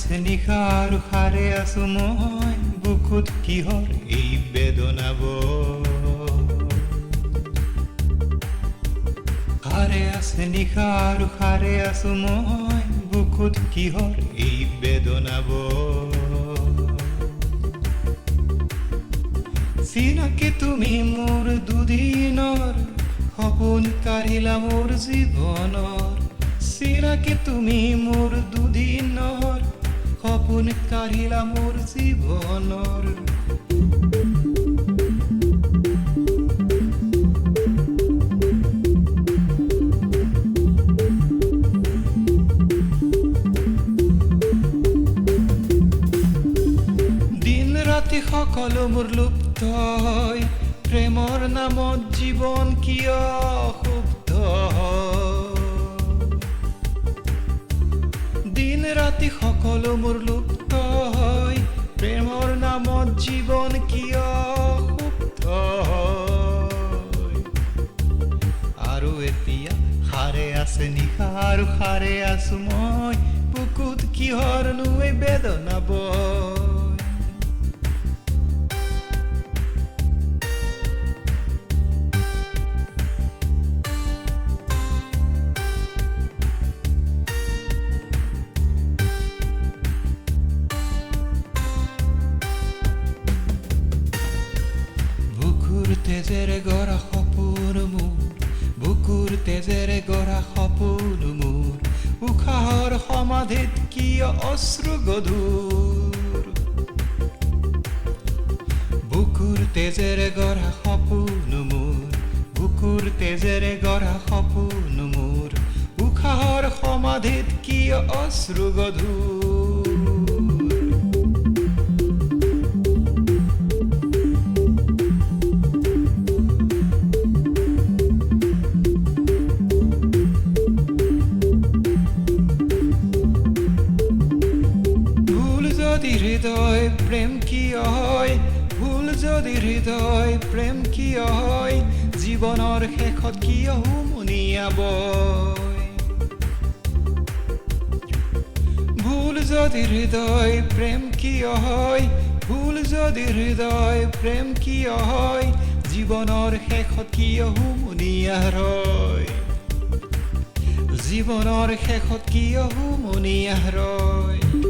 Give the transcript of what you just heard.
আছে নিশা আৰু সাৰে আছো মই বুকুত কিহৰ এই বেদনাব সাৰে আছে নিশা আৰু সাৰে আছো মই বুকুত কিহৰ এই বেদনাব চিনাকি তুমি মোৰ দুদিনৰ সপোন কাঢ়িলা মোৰ জীৱনৰ চিনাকি তুমি মোৰ দুদিনৰ সপোন কাঢ়িলা মোৰ জীৱনৰ দিন ৰাতি সকলো মোৰ লুপ্ত হয় প্ৰেমৰ নামত জীৱন কিয় সুপ্ত দিন ৰাতি সকলো মোৰ লুপ্ত হয় প্ৰেমৰ নামত জীৱন কিয় সুপ্ত আৰু এতিয়া সাৰে আছে নিশা আৰু সাৰে আছো মই বুকুত কিহৰনো এই বেদনা বয় তেজেৰে গঢ়া সপোন মোৰ বুকুৰ তেজেৰে গঢ়া সপোন মোৰ উশাহৰ সমাধিত কিয় অশ্ৰু গধুৰ বুকুৰ তেজেৰে গঢ়া সপোন মোৰ বুকুৰ তেজেৰে গঢ়া সপোন মোৰ উশাহৰ সমাধিত কিয় অশ্ৰু গধুৰ হৃদয় প্ৰেম কিয় হয় ভুল যদি হৃদয় প্ৰেম কিয় হয় জীৱনৰ শেষত কিয় হুমুনিয়াব ভুল যদি হৃদয় প্ৰেম কিয় হয় ভুল যদি হৃদয় প্ৰেম কিয় হয় জীৱনৰ শেষত কিয় হুমুনিয়া ৰয় জীৱনৰ শেষত কিয় হুমুনিয়া ৰয়